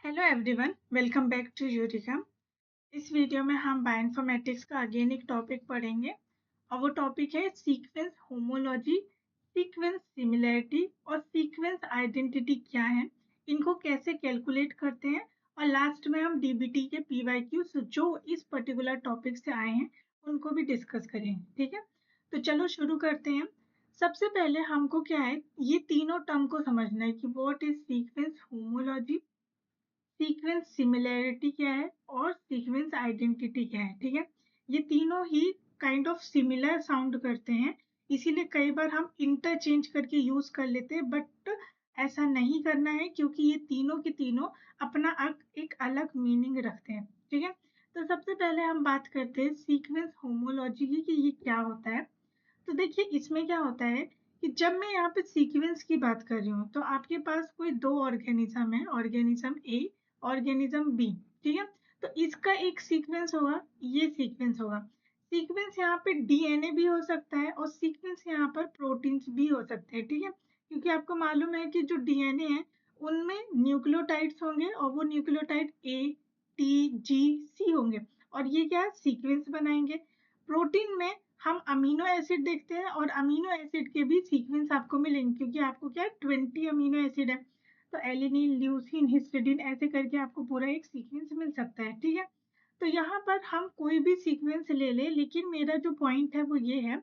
Hello everyone, welcome back to Eureka. इस video में हम बायोइन्फॉर्मेटिक्स का अगेन एक टॉपिक पढ़ेंगे और वो टॉपिक है सीक्वेंस होमोलॉजी, सीक्वेंस सिमिलैरिटी और सीक्वेंस आइडेंटिटी क्या है, इनको कैसे कैलकुलेट करते हैं और लास्ट में हम डीबीटी के पीवाईक्यूज जो इस पर्टिकुलर टॉपिक से आए हैं उनको भी डिस्कस करेंगे। ठीक है, तो चलो शुरू करते हैं। सबसे पहले हमको क्या है, ये तीनों टर्म को समझना है कि what is sequence homology, sequence similarity क्या है और सीक्वेंस आइडेंटिटी क्या है। ठीक है, ये तीनों ही काइंड ऑफ सिमिलर साउंड करते हैं, इसीलिए कई बार हम इंटरचेंज करके यूज कर लेते हैं, बट ऐसा नहीं करना है क्योंकि ये तीनों के तीनों अपना एक अलग मीनिंग रखते हैं। ठीक है, तो सबसे पहले हम बात करते हैं सीक्वेंस होमोलॉजी की कि ये क्या होता है। तो देखिए इसमें क्या होता है कि जब मैं यहाँ पे सीक्वेंस की बात कर रही हूँ तो आपके पास कोई दो ऑर्गेनिज्म है, ऑर्गेनिज्म ए, ऑर्गेनिज्म बी। ठीक है, तो इसका एक सीक्वेंस होगा, ये सीक्वेंस होगा। सीक्वेंस यहाँ पे डीएनए भी हो सकता है और सीक्वेंस यहाँ पर प्रोटीन्स भी हो सकते हैं। ठीक है, क्योंकि आपको मालूम है कि जो डीएनए है उनमें न्यूक्लियोटाइड्स होंगे और वो न्यूक्लियोटाइड ए, टी, जी, सी होंगे और ये क्या सीक्वेंस बनाएंगे। प्रोटीन में हम अमीनो एसिड देखते हैं और अमीनो एसिड के भी सीक्वेंस आपको मिलेंगे क्योंकि आपको क्या 20 अमीनो एसिड है, तो एलिनिन, ल्यूसीन, हिस्टिडीन ऐसे करके आपको पूरा एक सीक्वेंस मिल सकता है। ठीक है, तो यहाँ पर हम कोई भी सीक्वेंस ले लें, लेकिन मेरा जो पॉइंट है वो ये है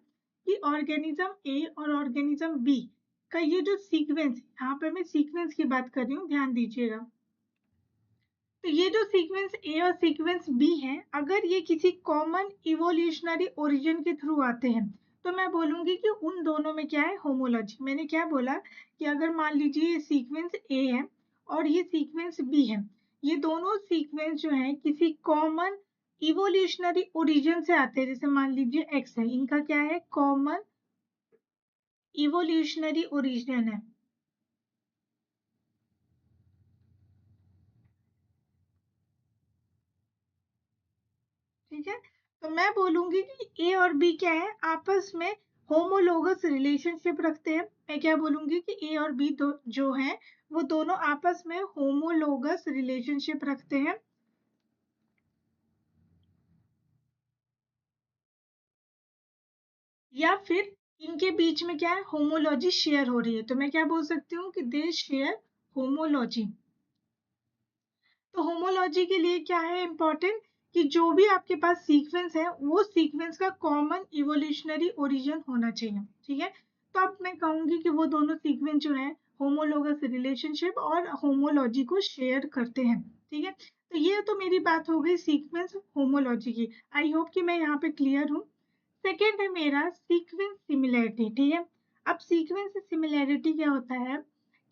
कि ऑर्गेनिज्म ए और ऑर्गेनिज्म बी का ये जो सीक्वेंस, यहाँ पर मैं सीक्वेंस की बात कर रही हूँ, ध्यान दीजिएगा। तो ये जो सीक्वेंस ए और सीक्वेंस बी है, अगर ये किसी कॉमन इवोल्यूशनरी ओरिजिन के थ्रू आते हैं तो मैं बोलूंगी कि उन दोनों में क्या है, होमोलॉजी। मैंने क्या बोला कि अगर मान लीजिए ये सीक्वेंस ए है और ये सीक्वेंस बी है, ये दोनों सीक्वेंस जो है किसी कॉमन इवोल्यूशनरी ओरिजिन से आते हैं, जैसे मान लीजिए एक्स है, इनका क्या है, कॉमन इवोल्यूशनरी ओरिजिन है। ठीक है, तो मैं बोलूंगी कि ए और बी क्या है, आपस में होमोलोगस रिलेशनशिप रखते हैं। मैं क्या बोलूंगी कि ए और बी जो है वो दोनों आपस में होमोलोगस रिलेशनशिप रखते हैं, या फिर इनके बीच में क्या है, होमोलॉजी शेयर हो रही है, तो मैं क्या बोल सकती हूँ कि दे शेयर होमोलॉजी। तो होमोलॉजी के लिए क्या है इम्पोर्टेंट, कि जो भी आपके पास सीक्वेंस है वो सीक्वेंस का कॉमन इवोल्यूशनरी ओरिजिन होना चाहिए। ठीक है, तो अब मैं कहूंगी कि वो दोनों सीक्वेंस जो है होमोलोगस रिलेशनशिप और होमोलॉजी को शेयर करते हैं। ठीक है, तो ये तो मेरी बात हो गई सीक्वेंस होमोलॉजी की। आई होप कि मैं यहाँ पे क्लियर हूँ। सेकेंड है मेरा सीक्वेंस सिमिलैरिटी। ठीक है, अब सीक्वेंस सिमिलैरिटी क्या होता है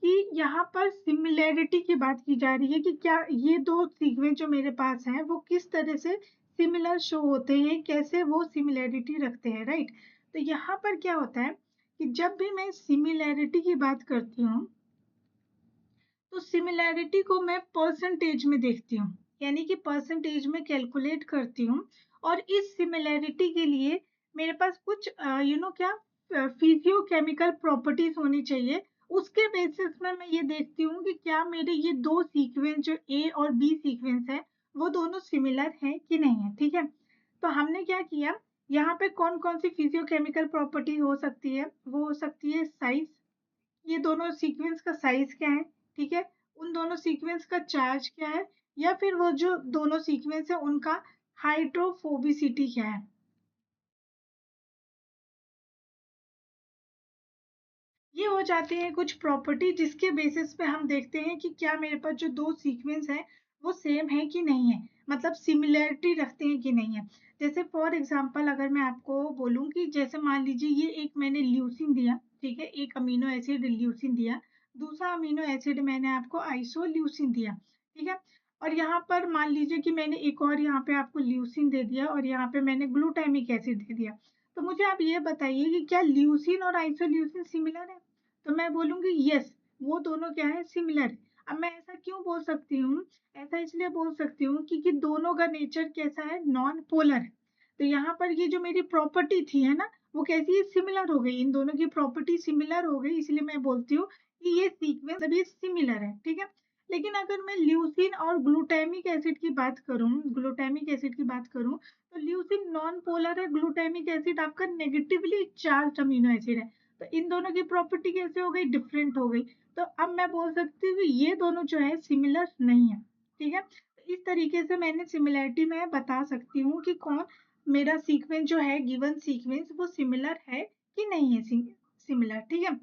कि यहाँ पर सिमिलैरिटी की बात की जा रही है कि क्या ये दो सीक्वेंस जो मेरे पास हैं वो किस तरह से सिमिलर शो होते हैं, कैसे वो सिमिलैरिटी रखते हैं। राइट, तो यहाँ पर क्या होता है कि जब भी मैं सिमिलैरिटी की बात करती हूँ तो सिमिलैरिटी को मैं परसेंटेज में देखती हूँ, यानी कि परसेंटेज में कैलकुलेट करती हूँ। और इस सिमिलैरिटी के लिए मेरे पास कुछ क्या फिजियोकेमिकल प्रॉपर्टीज होनी चाहिए। उसके बेसिस में मैं ये देखती हूँ कि क्या मेरे ये दो सीक्वेंस जो ए और बी सीक्वेंस है वो दोनों सिमिलर हैं कि नहीं है। ठीक है, तो हमने क्या किया, यहाँ पे कौन कौन सी फिजियोकेमिकल प्रॉपर्टी हो सकती है, वो हो सकती है साइज, ये दोनों सीक्वेंस का साइज क्या है। ठीक है, उन दोनों सीक्वेंस का चार्ज क्या है, या फिर वो जो दोनों सीक्वेंस है उनका हाइड्रोफोबिसिटी क्या है। ये हो जाते हैं कुछ प्रॉपर्टी जिसके बेसिस पे हम देखते हैं कि क्या मेरे पास जो दो सीक्वेंस है वो सेम है कि नहीं है, मतलब सिमिलैरिटी रखते हैं कि नहीं है। जैसे फॉर एग्जांपल अगर मैं आपको बोलूं कि जैसे मान लीजिए ये एक मैंने ल्यूसिन दिया, ठीक है, एक अमीनो एसिड ल्यूसिन दिया, दूसरा अमीनो एसिड मैंने आपको आइसोल्यूसिन दिया। ठीक है, और यहाँ पर मान लीजिए कि मैंने एक और यहाँ पे आपको ल्यूसिन दे दिया और यहाँ पे मैंने ग्लूटामिक एसिड दे दिया। तो मुझे आप ये बताइए कि क्या ल्यूसिन और आइसोल्यूसिन सिमिलर है, तो मैं बोलूंगी यस, वो दोनों क्या है, सिमिलर है। अब मैं ऐसा क्यों बोल सकती हूँ, ऐसा इसलिए बोल सकती हूँ क्योंकि दोनों का नेचर कैसा है, नॉन पोलर है। तो यहाँ पर ये जो मेरी प्रॉपर्टी थी है ना, वो कैसी है, सिमिलर हो गई, इन दोनों की प्रॉपर्टी सिमिलर हो गई, इसलिए मैं बोलती हूँ कि ये सीक्वेंस अभी सिमिलर है। ठीक है, लेकिन अगर मैं ल्यूसीन और ग्लूटामिक एसिड की बात करूं तो ल्यूसीन नॉन पोलर है, ग्लूटामिक एसिड आपका नेगेटिवली चार्ज अमीनो एसिड है। तो इन दोनों की प्रॉपर्टी कैसे हो गई, डिफरेंट हो गई। तो अब मैं बोल सकती हूँ कि ये दोनों जो है सिमिलर नहीं है। ठीक है, तो इस तरीके से मैंने सिमिलैरिटी में बता सकती हूँ कि कौन मेरा सीक्वेंस जो है, गिवन सीक्वेंस, वो सिमिलर है कि नहीं है सिमिलर। ठीक है,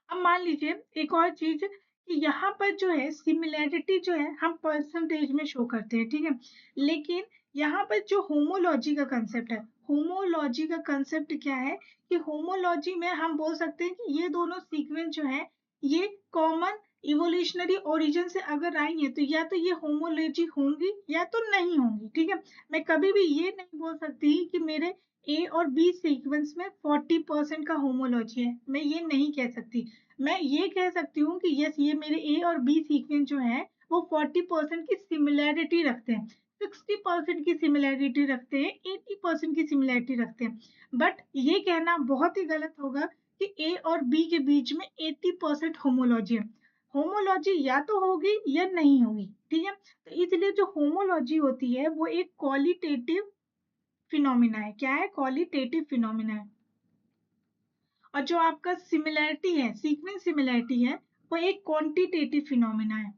अब मान लीजिए एक और चीज कि यहाँ पर जो है सिमिलैरिटी जो है हम परसेंटेज में शो करते हैं। ठीक है, लेकिन यहाँ पर जो होमोलॉजी का कंसेप्ट है, होमोलॉजी का कंसेप्ट क्या है कि होमोलॉजी में हम बोल सकते हैं कि ये दोनों सीक्वेंस जो है ये कॉमन इवोल्यूशनरी ओरिजिन से अगर आई है तो या तो ये होमोलॉजी होंगी या तो नहीं होंगी। ठीक है, मैं कभी भी ये नहीं बोल सकती कि मेरे ए और बी सीक्वेंस में 40% का होमोलॉजी है, मैं ये नहीं कह सकती। मैं ये कह सकती हूँ कि यस, ये मेरे ए और बी सीक्वेंस जो है वो 40% की सिमिलैरिटी रखते हैं, 60% की सिमिलैरिटी रखते हैं, 80% की सिमिलैरिटी रखते हैं। बट ये कहना बहुत ही गलत होगा कि ए और बी के बीच में 80% होमोलॉजी है। होमोलॉजी या तो होगी या नहीं होगी। ठीक है, तो इसलिए जो होमोलॉजी होती है वो एक क्वालिटेटिव फिनोमिना है। क्या है, क्वालिटेटिव फिनोमिना है। और जो आपका सिमिलैरिटी है, सीक्वेंस सिमिलैरिटी है, वो एक क्वांटिटेटिव फिनोमिना है।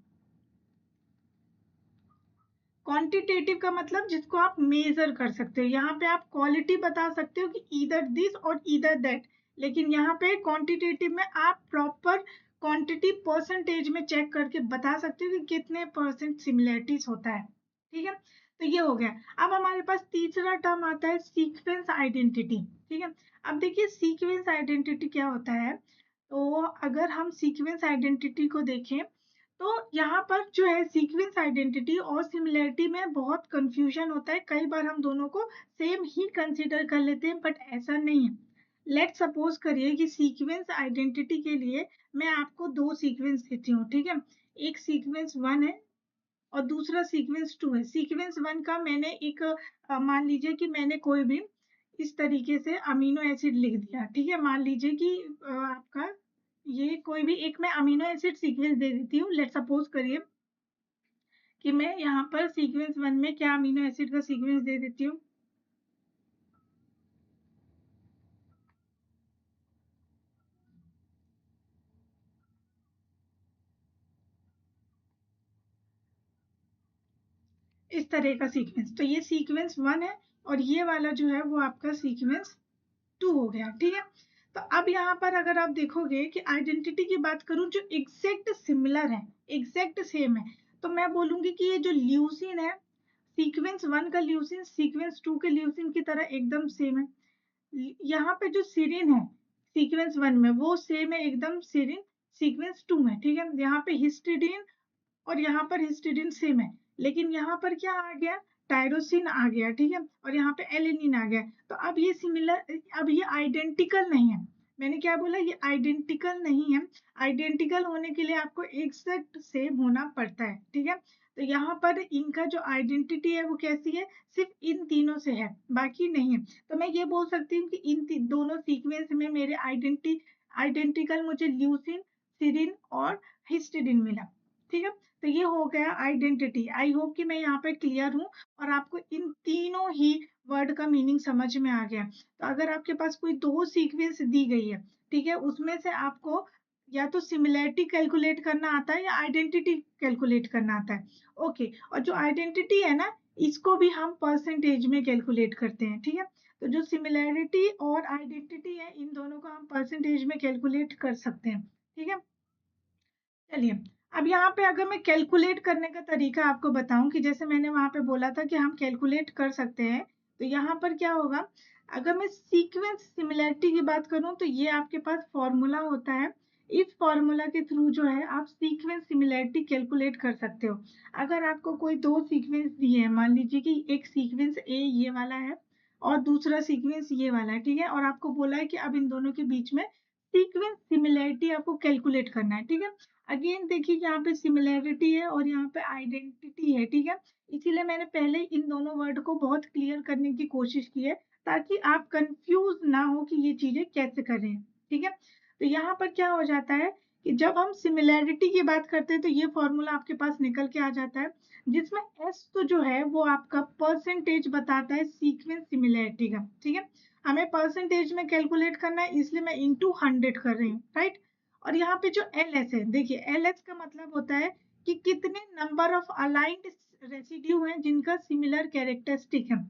क्वांटिटेटिव का मतलब जिसको आप मेजर कर सकते हो। यहाँ पे आप क्वालिटी बता सकते हो कि ईदर दिस और ईदर दैट, लेकिन यहाँ पे क्वांटिटेटिव में आप प्रॉपर क्वांटिटी परसेंटेज में चेक करके बता सकते हो कि कितने परसेंट सिमिलैरिटीज होता है। ठीक है, तो ये हो गया। अब हमारे पास तीसरा टर्म आता है सीक्वेंस आइडेंटिटी। ठीक है, अब देखिए सीक्वेंस आइडेंटिटी क्या होता है। तो अगर हम सीक्वेंस आइडेंटिटी को देखें तो यहाँ पर जो है सीक्वेंस आइडेंटिटी और सिमिलैरिटी में बहुत कंफ्यूजन होता है। कई बार हम दोनों को सेम ही कंसीडर कर लेते हैं, बट ऐसा नहीं है। लेट सपोज करिए कि सीक्वेंस आइडेंटिटी के लिए मैं आपको दो सीक्वेंस देती हूँ। ठीक है, एक सीक्वेंस 1 है और दूसरा सीक्वेंस 2 है। सीक्वेंस 1 का मैंने एक मान लीजिए कि मैंने कोई भी इस तरीके से अमीनो एसिड लिख दिया। ठीक है, मान लीजिए कि आपका ये कोई भी एक मैं अमीनो एसिड सीक्वेंस दे देती हूँ। लेट सपोज करिए कि मैं यहाँ पर सीक्वेंस 1 में क्या अमीनो एसिड का सीक्वेंस दे देती हूँ। इस तरह का सीक्वेंस, तो ये सीक्वेंस 1 है और ये वाला जो है वो आपका सीक्वेंस 2 हो गया। ठीक है, तो अब यहाँ पर अगर आप देखोगे कि आइडेंटिटी की बात करूं जो एग्जैक्ट सिमिलर है, एग्जैक्ट सेम है, तो मैं बोलूंगी कि ये जो ल्यूसिन है, सीक्वेंस 1 का ल्यूसिन सीक्वेंस 2 के ल्यूसिन की तरह एकदम सेम है। यहाँ पे जो सीरिन है सीक्वेंस 1 में वो सेम है एकदम सीरिन सीक्वेंस 2 में। ठीक है, यहाँ पे हिस्टिडीन और यहाँ पर हिस्टिडीन सेम है, लेकिन यहाँ पर क्या आ गया, टायरोसिन आ गया। ठीक है, और यहाँ पे एलिनिन आ गया। तो अब ये सिमिलर, अब ये आइडेंटिकल नहीं है। मैंने क्या बोला, ये आइडेंटिकल नहीं है। आइडेंटिकल होने के लिए आपको एग्जैक्ट सेम होना पड़ता है। ठीक है, तो यहाँ पर इनका जो आइडेंटिटी है वो कैसी है, सिर्फ इन तीनों से है, बाकी नहीं है। तो मैं ये बोल सकती हूँ कि इन दोनों सीक्वेंस में मेरे आइडेंटिकल मुझे ल्यूसिन, सिरिन और हिस्टिडिन मिला। ठीक है, तो ये हो गया आइडेंटिटी। आई होप कि मैं यहाँ पे क्लियर हूँ और आपको इन तीनों ही वर्ड का मीनिंग समझ में आ गया। तो अगर आपके पास कोई दो सीक्वेंस दी गई है, ठीक है, उसमें से आपको या तो सिमिलैरिटी कैलकुलेट करना आता है या आइडेंटिटी कैलकुलेट करना आता है। ओके, और जो आइडेंटिटी है ना, इसको भी हम परसेंटेज में कैलकुलेट करते हैं। ठीक है, तो जो सिमिलैरिटी और आइडेंटिटी है इन दोनों को हम परसेंटेज में कैलकुलेट कर सकते हैं। ठीक है, चलिए अब यहाँ पे अगर मैं कैलकुलेट करने का तरीका आपको बताऊं कि जैसे मैंने वहां पे बोला था कि हम कैलकुलेट कर सकते हैं, तो यहाँ पर क्या होगा, अगर मैं सीक्वेंस सिमिलैरिटी की बात करूं तो ये आपके पास फॉर्मूला होता है। इस फॉर्मूला के थ्रू जो है आप सीक्वेंस सिमिलैरिटी कैलकुलेट कर सकते हो। अगर आपको कोई दो सीक्वेंस दिए हैं, मान लीजिए कि एक सीक्वेंस ए ये वाला है और दूसरा सीक्वेंस ये वाला है। ठीक है, और आपको बोला है कि अब इन दोनों के बीच में सीक्वेंस सिमिलैरिटी आपको कैलकुलेट करना है। ठीक है, अगेन देखिए यहाँ पे सिमिलैरिटी है और यहाँ पे आइडेंटिटी है। ठीक है, इसीलिए मैंने पहले इन दोनों वर्ड को बहुत क्लियर करने की कोशिश की है ताकि आप कंफ्यूज ना हो कि ये चीजें कैसे कर रहे हैं। ठीक है, तो यहाँ पर क्या हो जाता है कि जब हम सिमिलैरिटी की बात करते हैं तो ये फॉर्मूला आपके पास निकल के आ जाता है, जिसमें एस तो जो है वो आपका परसेंटेज बताता है सीक्वेंस सिमिलैरिटी का। ठीक है, हमें परसेंटेज में कैलकुलेट करना है, इसलिए मैं इंटू 100 कर रही हूँ, राइट। और यहाँ पे जो एल एस है, देखिए एल एस का मतलब होता है कि कितने नंबर ऑफ अलाइंड रेसिड्यू हैं जिनका सिमिलर कैरेक्टरिस्टिक है।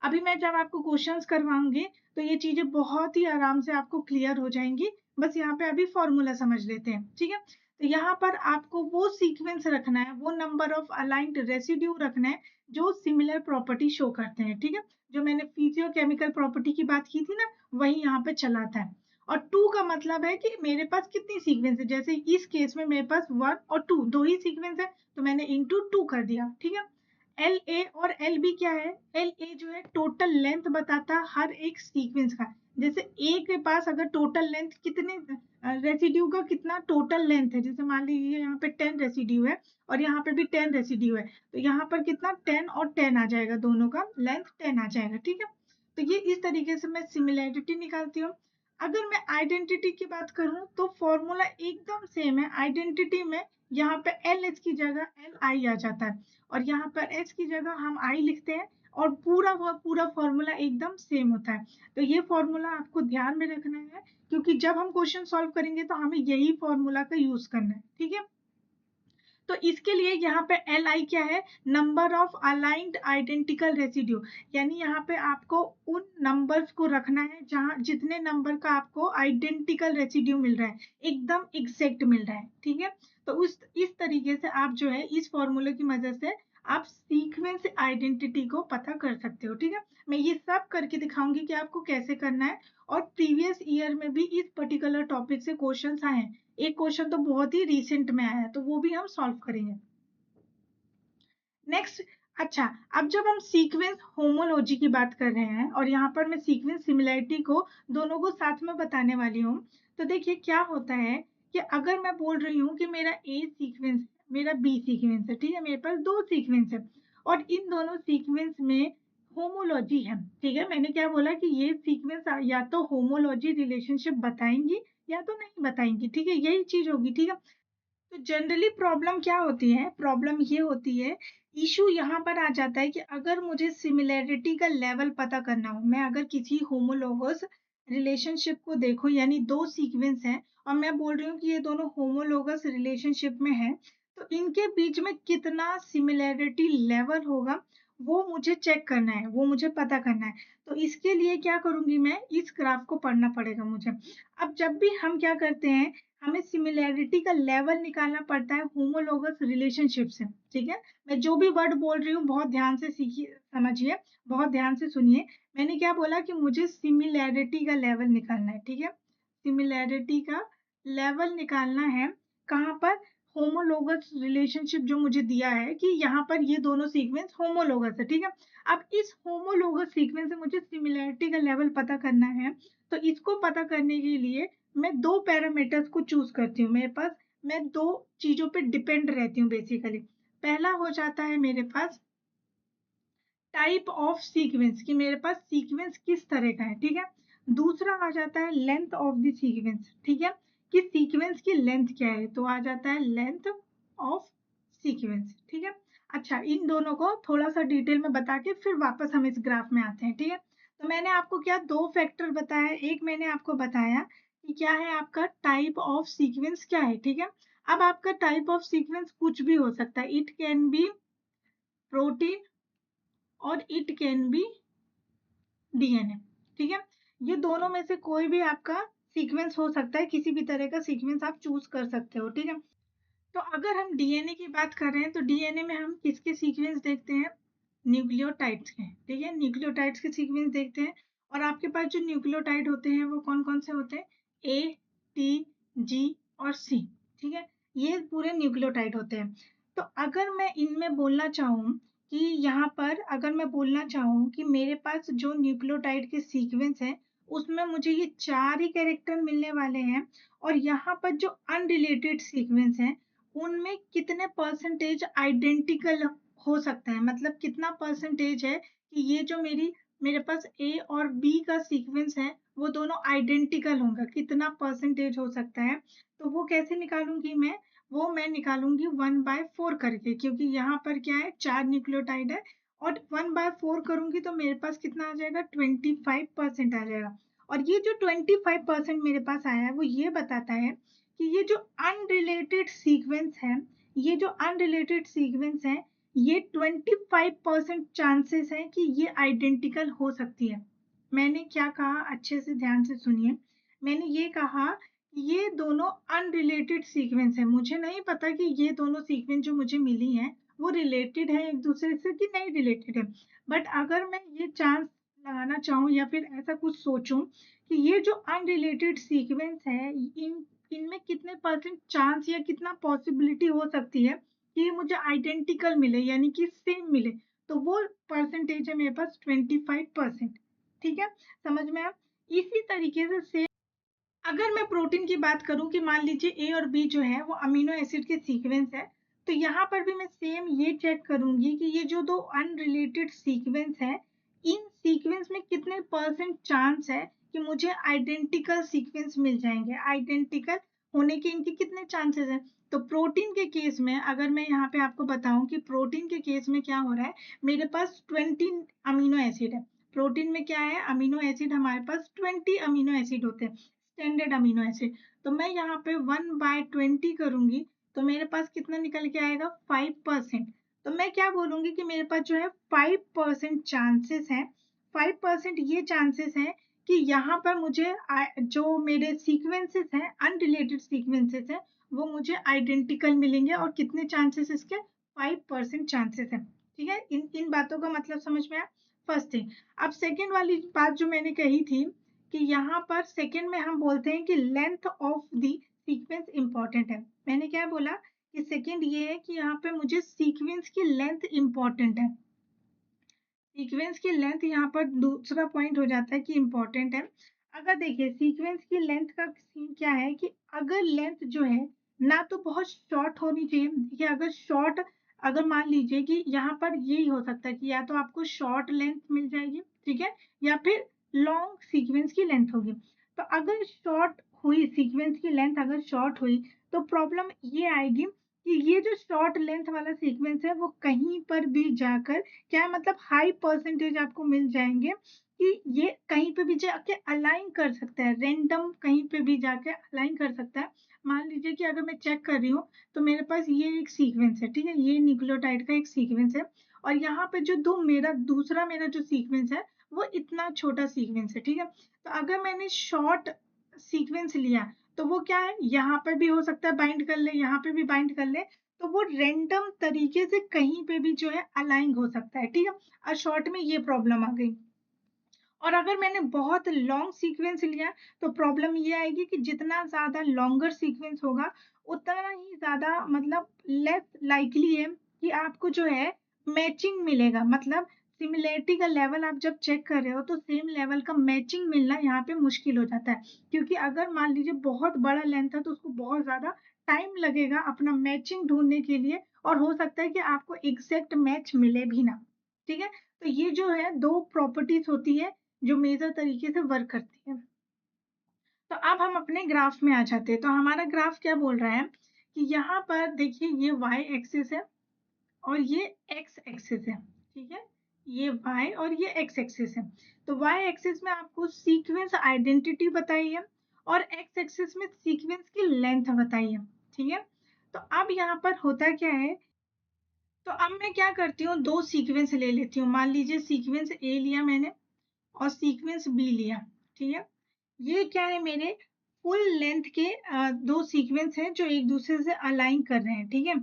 अभी मैं जब आपको क्वेश्चंस करवाऊंगी तो ये चीजें बहुत ही आराम से आपको क्लियर हो जाएंगी। बस यहाँ पे अभी फॉर्मूला समझ लेते हैं, ठीक है। तो यहाँ पर आपको वो सीक्वेंस रखना है, वो नंबर ऑफ अलाइंड रेसिड्यू रखना है जो सिमिलर प्रॉपर्टी शो करते हैं, ठीक है। जो मैंने फिजियोकेमिकल प्रॉपर्टी की बात की थी ना, वही यहाँ पे चलाता है। और टू का मतलब है कि मेरे पास कितनी सीक्वेंस है, जैसे इस केस में मेरे पास 1 और 2 दो ही सीक्वेंस है, तो मैंने इंटू 2 कर दिया, ठीक है। एल ए और एल बी क्या है, एल ए जो है टोटल लेंथ बताता है हर एक सीक्वेंस का। जैसे ए के पास अगर टोटल लेंथ कितने रेसिड्यू का कितना टोटल लेंथ है, जैसे मान लीजिए यहाँ पे 10 रेसिड्यू है और यहाँ पे भी 10 रेसिड्यू है, तो यहाँ पर कितना 10 और 10 आ जाएगा, दोनों का लेंथ 10 आ जाएगा, ठीक है। तो ये इस तरीके से मैं सिमिलैरिटी निकालती हूँ। अगर मैं आइडेंटिटी की बात करूं तो फॉर्मूला एकदम सेम है। आइडेंटिटी में यहाँ पे एल एच की जगह एल आई आ जाता है और यहाँ पर एच की जगह हम आई लिखते हैं और पूरा फॉर्मूला एकदम सेम होता है। तो ये फॉर्मूला आपको ध्यान में रखना है, क्योंकि जब हम क्वेश्चन सॉल्व करेंगे तो हमें यही फॉर्मूला का यूज करना है, ठीक है। तो इसके लिए यहाँ पे एल आई क्या है, number of aligned identical residue, यानी यहाँ पे आपको उन नंबर्स को रखना है जहाँ जितने नंबर का आपको आइडेंटिकल रेसिड्यू मिल रहा है, एकदम एग्जैक्ट मिल रहा है, ठीक है। तो उस इस तरीके से आप जो है इस फॉर्मूले की मदद से आप सीक्वेंस आइडेंटिटी को पता कर सकते हो, ठीक है। मैं ये सब करके दिखाऊंगी कि आपको कैसे करना है। और प्रीवियस ईयर में भी इस पर्टिकुलर टॉपिक से क्वेश्चंस आए हैं। एक क्वेश्चन तो बहुत ही रिसेंट में आया है, तो वो भी हम सॉल्व करेंगे। नेक्स्ट, अच्छा, अब जब हम सीक्वेंस होमोलॉजी की बात कर रहे हैं और यहाँ पर मैं सीक्वेंस सिमिलैरिटी को दोनों को साथ में बताने वाली हूँ, तो देखिए क्या होता है कि अगर मैं बोल रही हूँ कि मेरा ए सीक्वेंस, मेरा बी सीक्वेंस है, ठीक है, मेरे पास दो सीक्वेंस है और इन दोनों सीक्वेंस में होमोलॉजी है, ठीक है। मैंने क्या बोला कि ये सीक्वेंस या तो होमोलॉजी रिलेशनशिप बताएंगी या तो नहीं बताएंगी, ठीक है, यही चीज होगी, ठीक है। तो जनरली प्रॉब्लम क्या होती है, प्रॉब्लम ये होती है, इशू यहाँ पर आ जाता है कि अगर मुझे सिमिलैरिटी का लेवल पता करना हो, मैं अगर किसी होमोलोगस रिलेशनशिप को देखूं, यानी दो सीक्वेंस हैं और मैं बोल रही हूँ कि ये दोनों होमोलोगस रिलेशनशिप में हैं, तो इनके बीच में कितना सिमिलैरिटी लेवल होगा वो मुझे चेक करना है, वो मुझे पता करना है। तो इसके लिए क्या करूंगी, मैं इस ग्राफ को पढ़ना पड़ेगा मुझे। अब जब भी हम क्या करते हैं, हमें सिमिलैरिटी का लेवल निकालना पड़ता है होमोलोगस रिलेशनशिप से, ठीक है। मैं जो भी वर्ड बोल रही हूँ बहुत ध्यान से सीखिए, समझिए, बहुत ध्यान से सुनिए। मैंने क्या बोला कि मुझे सिमिलैरिटी का लेवल निकालना है, ठीक है। सिमिलैरिटी का लेवल निकालना है कहाँ पर, होमोलोगस रिलेशनशिप जो मुझे दिया है कि यहाँ पर ये दोनों सीक्वेंस होमोलोगस है, ठीक है। अब इस होमोलोगस सीक्वेंस से मुझे सिमिलैरिटी का लेवल पता करना है। तो इसको पता करने के लिए मैं दो पैरामीटर्स को चूज करती हूँ, मेरे पास मैं दो चीजों पे डिपेंड रहती हूँ बेसिकली। पहला हो जाता है मेरे पास टाइप ऑफ सीक्वेंस, कि मेरे पास सीक्वेंस किस तरह का है, ठीक है। दूसरा आ जाता है लेंथ ऑफ द सीक्वेंस, ठीक है, कि सीक्वेंस की लेंथ क्या है, तो आ जाता है लेंथ ऑफ सीक्वेंस, ठीक है। अच्छा, इन दोनों को थोड़ा सा डिटेल में बता के फिर वापस हम इस ग्राफ में आते हैं, ठीक है। तो मैंने आपको क्या दो फैक्टर बताया, एक मैंने आपको बताया कि क्या है आपका टाइप ऑफ सीक्वेंस क्या है, ठीक है। अब आपका टाइप ऑफ सीक्वेंस कुछ भी हो सकता है, इट कैन बी प्रोटीन और इट कैन बी डीएनए, ठीक है। ये दोनों में से कोई भी आपका सीक्वेंस हो सकता है, किसी भी तरह का सीक्वेंस आप चूज कर सकते हो, ठीक है। तो अगर हम डीएनए की बात कर रहे हैं तो डीएनए में हम किसके सीक्वेंस देखते हैं, न्यूक्लियोटाइड्स के, ठीक है, न्यूक्लियोटाइड्स के सीक्वेंस देखते हैं। और आपके पास जो न्यूक्लियोटाइड होते हैं वो कौन कौन से होते हैं, ए, टी, जी और सी, ठीक है, ये पूरे न्यूक्लियोटाइड होते हैं। तो अगर मैं इनमें बोलना चाहूँ कि यहाँ पर अगर मैं बोलना चाहूँ कि मेरे पास जो न्यूक्लियोटाइड के सीक्वेंस हैं उसमें मुझे ये चार ही कैरेक्टर मिलने वाले हैं और यहाँ पर जो अनरिलेटेड सीक्वेंस हैं उनमें कितने परसेंटेज आइडेंटिकल हो सकते हैं, मतलब कितना परसेंटेज है कि ये जो मेरी मेरे पास ए और बी का सीक्वेंस है वो दोनों आइडेंटिकल होंगे, कितना परसेंटेज हो सकता है, तो वो कैसे निकालूंगी मैं, वो मैं निकालूंगी 1/4 करके, क्योंकि यहाँ पर क्या है 4 न्यूक्लियोटाइड है और 1/4 करूंगी तो मेरे पास कितना आ जाएगा 25% आ जाएगा। और ये जो 25% मेरे पास आया है वो ये बताता है कि ये जो अनरिलेटेड सीक्वेंस है, ये जो अनरिलेटेड सीक्वेंस है ये 25% चांसेस है कि ये आइडेंटिकल हो सकती है। मैंने क्या कहा, अच्छे से ध्यान से सुनिए। मैंने ये कहा कि ये दोनों अनरिलेटेड सीक्वेंस है, मुझे नहीं पता कि ये दोनों सीक्वेंस जो मुझे मिली है वो रिलेटेड है एक दूसरे से कि नहीं रिलेटेड है, बट अगर मैं ये चांस लगाना चाहूँ या फिर ऐसा कुछ सोचूं कि ये जो अनरिलेटेड सीक्वेंस है इनमें कितने परसेंट चांस या कितना पॉसिबिलिटी हो सकती है कि ये मुझे आइडेंटिकल मिले यानी कि सेम मिले, तो वो परसेंटेज है मेरे पास 25%। ठीक है, समझ में आप। इसी तरीके से अगर मैं प्रोटीन की बात करूं कि मान लीजिए ए और बी जो है वो अमीनो एसिड के सीक्वेंस है, तो यहाँ पर भी मैं सेम ये चेक करूंगी कि ये जो दो अनरिलेटेड सीक्वेंस है इन सीक्वेंस में कितने परसेंट चांस है कि मुझे आइडेंटिकल सीक्वेंस मिल जाएंगे, आइडेंटिकल होने के इनके कितने चांसेस हैं। तो प्रोटीन के केस में अगर मैं यहाँ पे आपको बताऊं कि प्रोटीन के केस में क्या हो रहा है, मेरे पास 20 अमीनो एसिड है। प्रोटीन में क्या है, अमीनो एसिड हमारे पास 20 अमीनो एसिड होते हैं, स्टैंडर्ड अमीनो एसिड। तो मैं यहाँ पे 1/20 करूंगी तो मेरे पास कितना निकल के आएगा 5%। तो मैं क्या बोलूंगी कि मेरे पास जो है 5% चांसेस है, 5% ये चांसेस है कि यहाँ पर मुझे जो मेरे सीक्वेंसेस हैं अनरिलेटेड सीक्वेंसेस हैं वो मुझे आइडेंटिकल मिलेंगे। और कितने चांसेस इसके, 5% चांसेस है। ठीक है, इन इन बातों का मतलब समझ में आया, फर्स्ट थिंग। अब सेकेंड वाली बात जो मैंने कही थी कि यहाँ पर सेकेंड में हम बोलते हैं कि length of the sequence important है। मैंने क्या बोला कि सेकेंड ये है कि यहाँ पे मुझे सीक्वेंस की लेंथ इंपॉर्टेंट है, सीक्वेंस की लेंथ यहाँ पर दूसरा पॉइंट हो जाता है कि इंपॉर्टेंट है। अगर देखिए सीक्वेंस की लेंथ का सीन क्या है कि अगर लेंथ जो है ना तो बहुत शॉर्ट होनी चाहिए, देखिए अगर शॉर्ट, अगर मान लीजिए कि यहाँ पर यही हो सकता है कि या तो आपको शॉर्ट लेंथ मिल जाएगी, ठीक है, या फिर लॉन्ग सीक्वेंस की लेंथ होगी। तो अगर शॉर्ट हुई सीक्वेंस की लेंथ, अगर शॉर्ट हुई तो प्रॉब्लम ये आएगी कि ये जो शॉर्ट लेंथ वाला सीक्वेंस है वो कहीं पर भी जाकर क्या मतलब हाई परसेंटेज आपको मिल जाएंगे कि ये कहीं पे भी जाके अलाइन कर सकता है, रेंडम कहीं पे भी जाके अलाइन कर सकता है। मान लीजिए कि अगर मैं चेक कर रही हूँ तो मेरे पास ये एक सीक्वेंस है, ठीक है, ये न्यूक्लियोटाइड का एक सीक्वेंस है और यहाँ पे जो दूसरा मेरा जो सीक्वेंस है वो इतना छोटा सीक्वेंस है, ठीक है। तो अगर मैंने शॉर्ट सीक्वेंस लिया तो वो क्या है, यहाँ पर भी हो सकता है बाइंड कर ले, यहाँ पे भी बाइंड कर ले, तो वो रेंडम तरीके से कहीं पे भी जो है अलाइन हो सकता है, ठीक है। और शॉर्ट में ये प्रॉब्लम आ गई। और अगर मैंने बहुत लॉन्ग सीक्वेंस लिया तो प्रॉब्लम ये आएगी कि जितना ज्यादा लॉन्गर सीक्वेंस होगा उतना ही ज्यादा मतलब लेस लाइकली है कि आपको जो है मैचिंग मिलेगा, मतलब सिमिलरिटी का लेवल आप जब चेक कर रहे हो तो सेम लेवल का मैचिंग मिलना यहाँ पे मुश्किल हो जाता है। क्योंकि अगर मान लीजिए बहुत बड़ा लेंथ है तो उसको बहुत ज्यादा टाइम लगेगा अपना मैचिंग ढूंढने के लिए और हो सकता है कि आपको एग्जैक्ट मैच मिले भी ना, ठीक है। तो ये जो है दो प्रॉपर्टीज होती है जो मेजर तरीके से वर्क करती है। तो अब हम अपने ग्राफ में आ जाते हैं। तो हमारा ग्राफ क्या बोल रहा है कि यहाँ पर देखिए ये y एक्सिस है और ये x एक्सिस है, ठीक है, ये y और ये x एक्सिस है। तो y एक्सिस में आपको सीक्वेंस आइडेंटिटी बताई है और x एक्सिस में सीक्वेंस की लेंथ बताई है, ठीक है। तो अब यहाँ पर होता क्या है, तो अब मैं क्या करती हूँ दो सीक्वेंस ले लेती हूँ। मान लीजिए सीक्वेंस ए लिया मैंने और सीक्वेंस बी लिया, ठीक है। ये क्या है, मेरे फुल लेंथ के दो सीक्वेंस हैं जो एक दूसरे से अलाइन कर रहे हैं, ठीक है।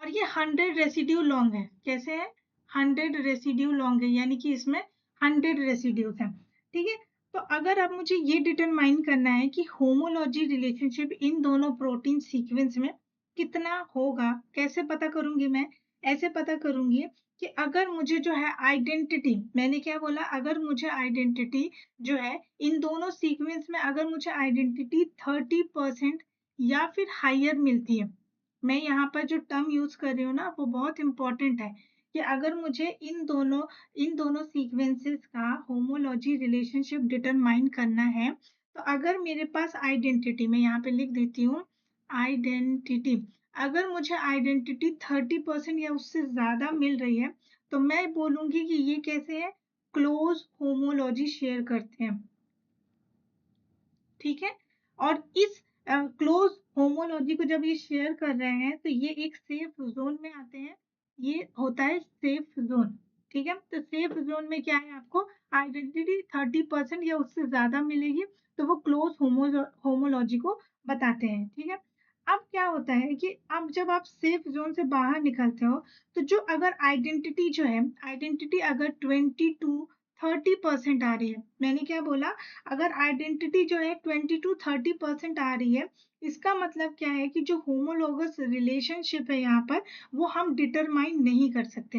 और ये 100 रेसिड्यू लॉन्ग है, कैसे है, 100 रेसिड्यू लॉन्ग है, यानी कि इसमें 100 रेसिड्यूज हैं, ठीक है। तो अगर अब मुझे ये डिटरमाइन करना है कि होमोलॉजी रिलेशनशिप इन दोनों प्रोटीन सीक्वेंस में कितना होगा, कैसे पता करूंगी मैं, ऐसे पता करूंगी कि अगर मुझे जो है आइडेंटिटी, मैंने क्या बोला, अगर मुझे आइडेंटिटी जो है इन दोनों सीक्वेंस में अगर मुझे आइडेंटिटी 30% या फिर हाइयर मिलती है, मैं यहाँ पर जो टर्म यूज कर रही हूँ ना वो बहुत इंपॉर्टेंट है कि अगर मुझे इन दोनों सीक्वेंसेस का होमोलॉजी रिलेशनशिप डिटरमाइन करना है, तो अगर मेरे पास आइडेंटिटी, मैं यहाँ पे लिख देती हूँ आइडेंटिटी, अगर मुझे आइडेंटिटी 30% या उससे ज्यादा मिल रही है, तो मैं बोलूंगी कि ये कैसे है, क्लोज होमोलॉजी शेयर करते हैं। ठीक है, और इस क्लोज होमोलॉजी को जब ये शेयर कर रहे हैं तो ये एक सेफ जोन में आते हैं, ये होता है सेफ जोन। ठीक है, तो सेफ जोन में क्या है, आपको आइडेंटिटी 30% या उससे ज्यादा मिलेगी, तो वो क्लोज होमोलॉजी को बताते हैं। ठीक है, अब क्या होता है कि अब जब आप सेफ जोन से बाहर निकलते हो, तो जो अगर आइडेंटिटी जो है, आइडेंटिटी अगर 20 to 30% आ रही है, मैंने क्या बोला, अगर आइडेंटिटी जो है 20 to 30% आ रही है, इसका मतलब क्या है कि जो होमोलोगस रिलेशनशिप है यहाँ पर, वो हम डिटरमाइन नहीं कर सकते।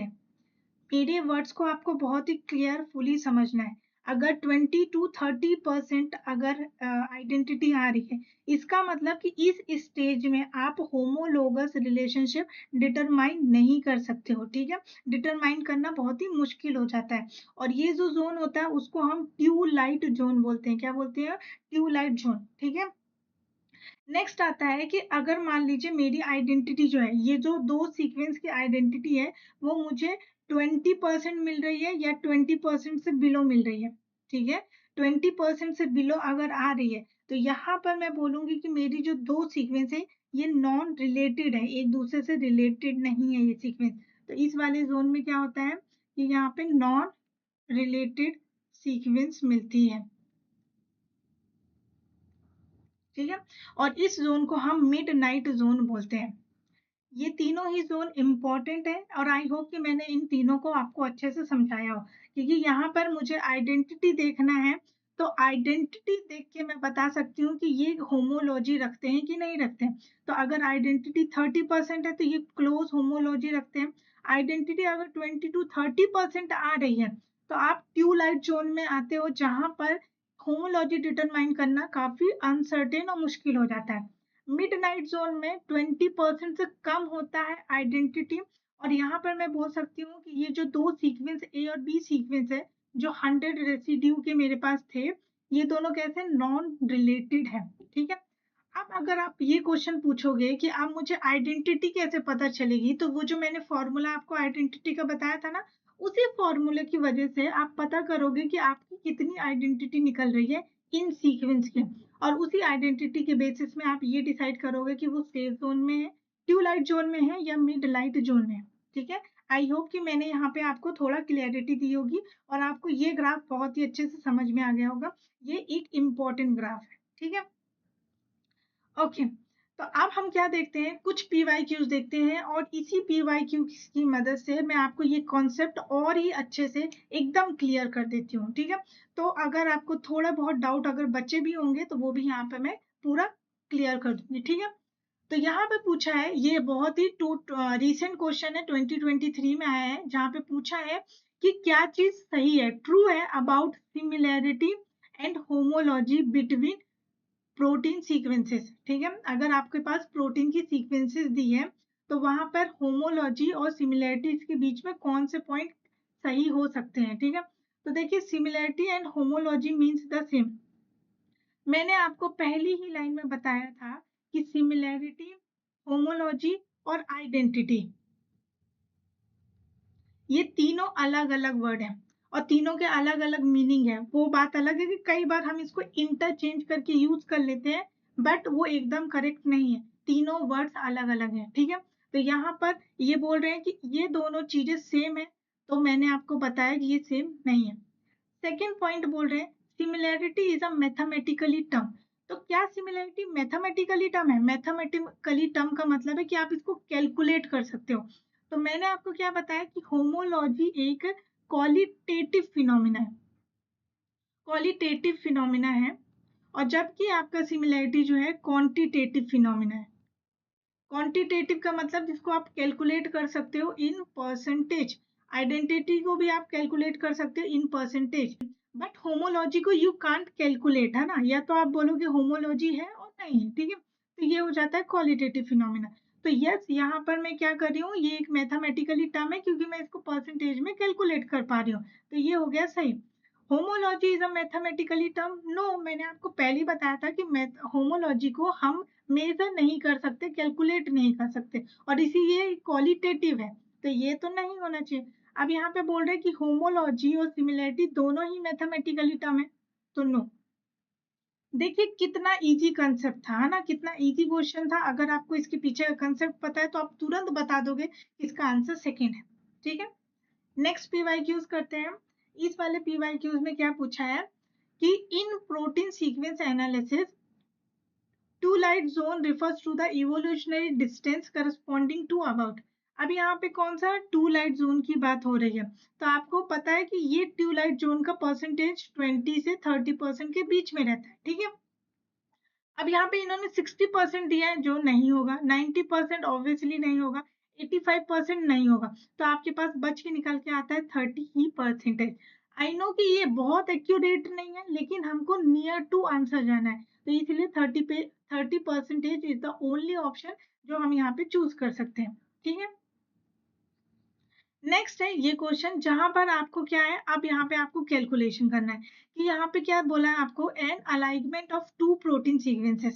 मेरे वर्ड्स को आपको बहुत ही क्लियरफुली समझना है। अगर 20 to 30% अगर आइडेंटिटी आ रही है, इसका मतलब कि इस स्टेज में आप होमोलोगस रिलेशनशिप डिटरमाइन नहीं कर सकते हो। ठीक है, डिटरमाइन करना बहुत ही मुश्किल हो जाता है, और ये जो जोन होता है उसको हम ट्यूलाइट जोन बोलते हैं। क्या बोलते हैं, ट्यूलाइट जोन। ठीक है, नेक्स्ट आता है कि अगर मान लीजिए मेरी आइडेंटिटी जो है, ये जो दो सीक्वेंस की आइडेंटिटी है, वो मुझे 20% मिल रही है या 20% से बिलो मिल रही है। ठीक है, 20% से बिलो अगर आ रही है, तो यहाँ पर मैं बोलूंगी कि मेरी जो दो सीक्वेंस है, ये नॉन रिलेटेड है, एक दूसरे से रिलेटेड नहीं है ये सीक्वेंस। तो इस वाले जोन में क्या होता है कि यहाँ पे नॉन रिलेटेड सीक्वेंस मिलती है। ठीक है, और इस जोन को हम मिड नाइट जोन बोलते हैं। ये तीनों ही जोन इम्पोर्टेंट है, और आई होप कि मैंने इन तीनों को आपको अच्छे से समझाया हो, क्योंकि यहाँ पर मुझे आइडेंटिटी देखना है, तो आइडेंटिटी देख के मैं बता सकती हूँ कि ये होमोलॉजी रखते हैं कि नहीं रखते हैं। तो अगर आइडेंटिटी 30% है, तो ये क्लोज होमोलॉजी रखते हैं। आइडेंटिटी अगर 20 to 30% आ रही है, तो आप ट्यूलाइट जोन में आते हो, जहां पर होमोलॉजी डिटरमाइन करना काफी अनसर्टेन और मुश्किल हो जाता है। मिड नाइट जोन में 20% से कम होता है आइडेंटिटी, और यहाँ पर मैं बोल सकती हूँ कि ये जो दो सीक्वेंस ए और बी सीक्वेंस है, जो 100 रेसिड्यू के मेरे पास थे, ये दोनों कैसे नॉन रिलेटेड है। ठीक है, अब अगर आप ये क्वेश्चन पूछोगे कि आप मुझे आइडेंटिटी कैसे पता चलेगी, तो वो जो मैंने फॉर्मूला आपको आइडेंटिटी का बताया था ना, उसी फॉर्मूले की वजह से आप पता करोगे कि आपकी कितनी आइडेंटिटी निकल रही है इन सीक्वेंस के, और उसी आइडेंटिटी के बेसिस में आप ये डिसाइड करोगे कि वो सेफ जोन में है, ट्यूलाइट जोन में है, या मिड लाइट जोन में है। ठीक है, आई होप कि मैंने यहाँ पे आपको थोड़ा क्लियरिटी दी होगी, और आपको ये ग्राफ बहुत ही अच्छे से समझ में आ गया होगा। ये एक इम्पोर्टेंट ग्राफ है। ठीक है, ओके, तो अब हम क्या देखते हैं, कुछ पीवाईक्यूज देखते हैं, और इसी पीवाईक्यू की मदद से मैं आपको ये कॉन्सेप्ट और ही अच्छे से एकदम क्लियर कर देती हूँ। ठीक है, तो अगर आपको थोड़ा बहुत डाउट अगर बचे भी होंगे, तो वो भी यहाँ पे मैं पूरा क्लियर कर दूंगी। ठीक है, तो यहाँ पे पूछा है, ये बहुत ही रिसेंट क्वेश्चन है, 2023 में आया है, जहाँ पे पूछा है कि क्या चीज सही है, ट्रू है about similarity and homology between protein sequences. ठीक है, अगर आपके पास प्रोटीन की सीक्वेंसेस दी है, तो वहां पर होमोलॉजी और सिमिलैरिटीज के बीच में कौन से पॉइंट सही हो सकते हैं। ठीक है, तो देखिए, similarity and homology means the same. मैंने आपको पहली ही लाइन में बताया था कि सिमिलैरिटी, होमोलॉजी और आइडेंटिटी, ये तीनों अलग अलग वर्ड हैं, और तीनों के अलग अलग मीनिंग है। वो बात अलग है कि कई बार हम इसको इंटरचेंज करके यूज कर लेते हैं, बट वो एकदम करेक्ट नहीं है, तीनों वर्ड्स अलग अलग हैं। ठीक है, तो यहाँ पर ये बोल रहे हैं कि ये दोनों चीजें सेम है, तो मैंने आपको बताया कि ये सेम नहीं है। सेकेंड पॉइंट बोल रहे हैं, similarity is a mathematically term. तो क्या सिमिलैरिटी मैथमेटिकली टर्म है? मैथमेटिकली टर्म का मतलब है कि आप इसको कैलकुलेट कर सकते हो। तो मैंने आपको क्या बताया कि होमोलॉजी एक क्वालिटेटिव फिनोमिना है, क्वालिटेटिव फिनोमिना है, और जबकि आपका सिमिलैरिटी जो है क्वांटिटेटिव फिनोमिना है। क्वांटिटेटिव का मतलब जिसको आप कैलकुलेट कर सकते हो इन परसेंटेज, आइडेंटिटी को भी आप कैलकुलेट कर सकते हो इन परसेंटेज, बट होमोलॉजी को यू कांट कैलकुलेट, है ना, या तो आप बोलोगे होमोलॉजी है और नहीं है। ठीक है, तो ये हो जाता है क्वालिटेटिव फिनोमिना। तो यस, यहाँ पर मैं क्या कर रही हूँ, ये एक मैथमेटिकली टर्म है क्योंकि मैं इसको परसेंटेज में कैलकुलेट कर पा रही हूँ, तो ये हो गया सही। Homology is a mathematically term? No, मैंने आपको पहले ही बताया था कि होमोलॉजी को हम मेजर नहीं कर सकते, कैलकुलेट नहीं कर सकते, और इसी ये क्वालिटेटिव है, तो ये तो नहीं होना चाहिए। अब यहाँ पे बोल रहे हैं कि होमोलॉजी और सिमिलैरिटी दोनों ही मैथमेटिकली टर्म है, तो नो। देखिए कितना इजी कंसेप्ट था, है ना, कितना इजी क्वेश्चन था। अगर आपको इसके पीछे का कंसेप्ट पता है तो आप तुरंत बता दोगे कि इसका आंसर सेकेंड है। ठीक है, नेक्स्ट पीवाईक्यूज करते हैं। इस वाले पीवाईक्यूज में क्या पूछा है कि in protein sequence analysis twilight zone refers to the evolutionary distance corresponding to about. अब यहाँ पे कौन सा टू लाइट जोन की बात हो रही है, तो आपको पता है कि ये टू लाइट जोन का परसेंटेज 20 से 30% के बीच में रहता है। ठीक है, अब यहाँ पे इन्होंने 60% दिया है, जो नहीं होगा। 90% ऑब्वियसली नहीं होगा। 85% नहीं होगा, तो आपके पास बच के निकल के आता है 30 ही परसेंटेज। आई नो कि ये बहुत एक्यूरेट नहीं है, लेकिन हमको नियर टू आंसर जाना है, तो इसलिए 30% इज द ओनली ऑप्शन जो हम यहाँ पे चूज कर सकते हैं। ठीक है, नेक्स्ट है ये क्वेश्चन जहां पर आपको क्या है, अब यहाँ पे आपको कैलकुलेशन करना है कि यहाँ पे क्या बोला है आपको, an alignment of two protein sequences.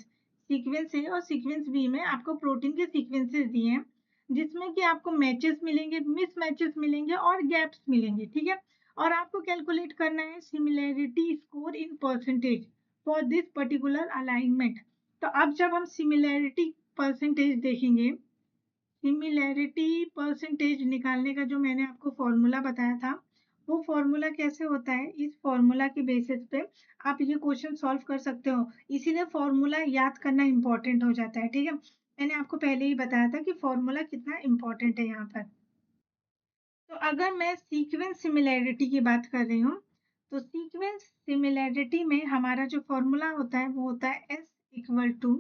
Sequence A और सीक्वेंस बी में आपको प्रोटीन के सीक्वेंसेस दिए हैं, जिसमें कि आपको मैचेस मिलेंगे, मिस मैचेस मिलेंगे और गैप्स मिलेंगे। ठीक है, और आपको कैलकुलेट करना है similarity score in percentage for this particular alignment. तो अब जब हम सिमिलैरिटी परसेंटेज देखेंगे, सिमिलैरिटी परसेंटेज निकालने का जो मैंने आपको फॉर्मूला बताया था, वो फॉर्मूला कैसे होता है, इस फॉर्मूला के बेसिस पे आप ये क्वेश्चन सॉल्व कर सकते हो। इसीलिए फॉर्मूला याद करना इंपॉर्टेंट हो जाता है। ठीक है, मैंने आपको पहले ही बताया था कि फॉर्मूला कितना इंपॉर्टेंट है यहाँ पर। तो अगर मैं सीक्वेंस सिमिलैरिटी की बात कर रही हूँ, तो सीक्वेंस सिमिलैरिटी में हमारा जो फॉर्मूला होता है वो होता है S equal to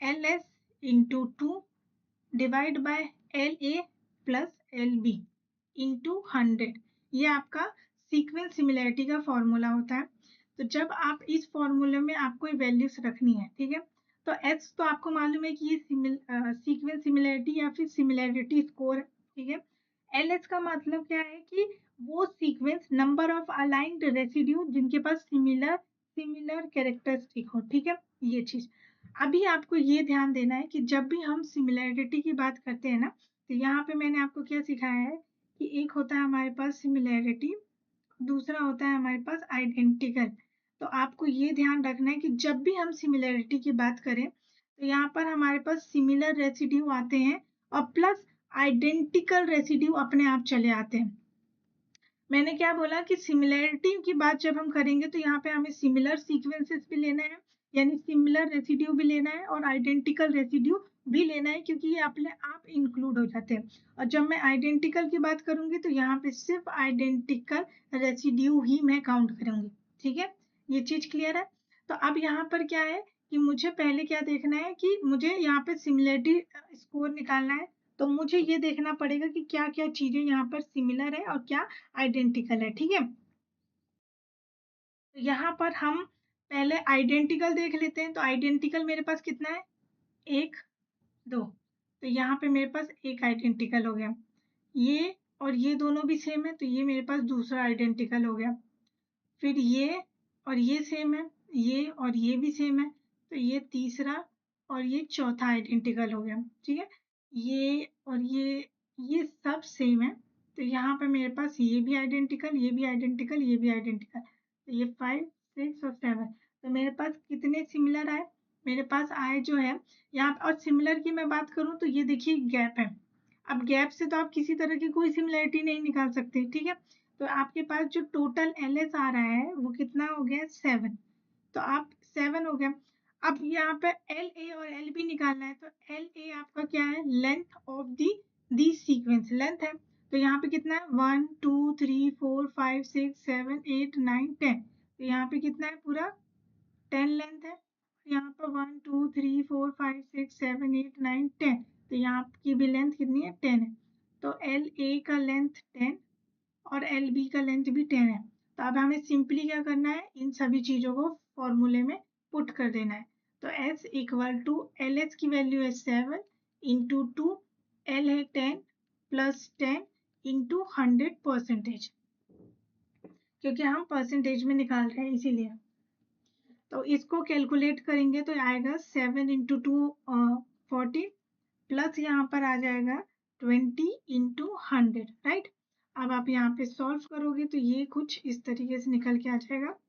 LS into 2 divide by LA plus LB into 100। ये आपका सीक्वेंस सिमिलैरिटी का फॉर्मूला होता है। तो जब आप इस फॉर्मूले में आपको वैल्यूज रखनी है, ठीक है, तो S तो आपको मालूम है कि ये सीक्वेंस सिमिलैरिटी या फिर सिमिलैरिटी स्कोर है। ठीक है, LS का मतलब क्या है कि वो sequence number of aligned residue जिनके पास सिमिलर सिमिलर कैरेक्टरिस्टिक हो। ठीक है, ये चीज अभी आपको ये ध्यान देना है कि जब भी हम सिमिलैरिटी की बात करते हैं ना, तो यहाँ पे मैंने आपको क्या सिखाया है कि एक होता है हमारे पास सिमिलैरिटी, दूसरा होता है हमारे पास आइडेंटिकल। तो आपको ये ध्यान रखना है कि जब भी हम सिमिलैरिटी की बात करें तो यहाँ पर हमारे पास सिमिलर रेसिड्यू आते हैं और प्लस आइडेंटिकल रेसिड्यू अपने आप चले आते हैं। मैंने क्या बोला कि सिमिलैरिटी की बात जब हम करेंगे तो यहाँ पे हमें सिमिलर सीक्वेंसेस भी लेना है, यानी सिमिलर रेसिड्यू भी लेना है और आइडेंटिकल रेसिड्यू भी लेना है, क्योंकि ये अपने आप इंक्लूड हो जाते हैं। और जब मैं आइडेंटिकल की बात करूंगी तो यहाँ पे सिर्फ आइडेंटिकल रेसिड्यू ही मैं काउंट करूंगी। ठीक है, ये चीज क्लियर है। तो अब यहाँ पर क्या है कि मुझे पहले क्या देखना है कि मुझे यहाँ पे सिमिलैरिटी स्कोर निकालना है, तो मुझे ये देखना पड़ेगा कि क्या क्या चीजें यहाँ पर सिमिलर है और क्या आइडेंटिकल है। ठीक है, तो यहाँ पर हम पहले आइडेंटिकल देख लेते हैं। तो आइडेंटिकल मेरे पास कितना है, एक, दो, तो यहाँ पे मेरे पास एक आइडेंटिकल हो गया। ये और ये दोनों भी सेम है, तो ये मेरे पास दूसरा आइडेंटिकल हो गया। फिर ये और ये सेम है, ये और ये भी सेम है, तो ये तीसरा और ये चौथा आइडेंटिकल हो गया। ठीक है, ये और ये सब सेम है, तो यहाँ पे मेरे पास ये भी आइडेंटिकल, ये भी आइडेंटिकल, ये भी आइडेंटिकल, तो ये 5 6 और 7, तो मेरे पास कितने सिमिलर आए, मेरे पास आए जो है यहाँ। और सिमिलर की मैं बात करूँ तो ये देखिए गैप है। अब गैप से तो आप किसी तरह की कोई सिमिलैरिटी नहीं निकाल सकते। ठीक है, तो आपके पास जो टोटल LS आ रहा है वो कितना हो गया, 7, तो आप 7 हो गया। अब यहाँ पे LA और LB निकालना है, तो LA आपका क्या है, length of the sequence length है, तो यहाँ पे कितना है 1 2 3 4 5 6 7 8 9 10, तो यहाँ पे कितना है पूरा 10 लेंथ है। यहाँ पर 1 2 3 4 5 6 7 8 9 10, तो यहाँ की भी लेंथ कितनी है, 10 है। तो LA का लेंथ 10 और LB का लेंथ भी 10 है। तो अब हमें सिंपली क्या करना है, इन सभी चीजों को फॉर्मूले में पुट कर देना है। तो S इक्वल टू LS की वैल्यू है 7, इंटू 2, एल है 10 प्लस 10 इंटू 100%, क्योंकि हम परसेंटेज में निकाल रहे हैं इसीलिए। तो इसको कैलकुलेट करेंगे तो आएगा 7 इंटू 2 40 प्लस यहाँ पर आ जाएगा 20 इंटू 100, राइट। अब आप यहाँ पे सॉल्व करोगे तो ये कुछ इस तरीके से निकल के आ जाएगा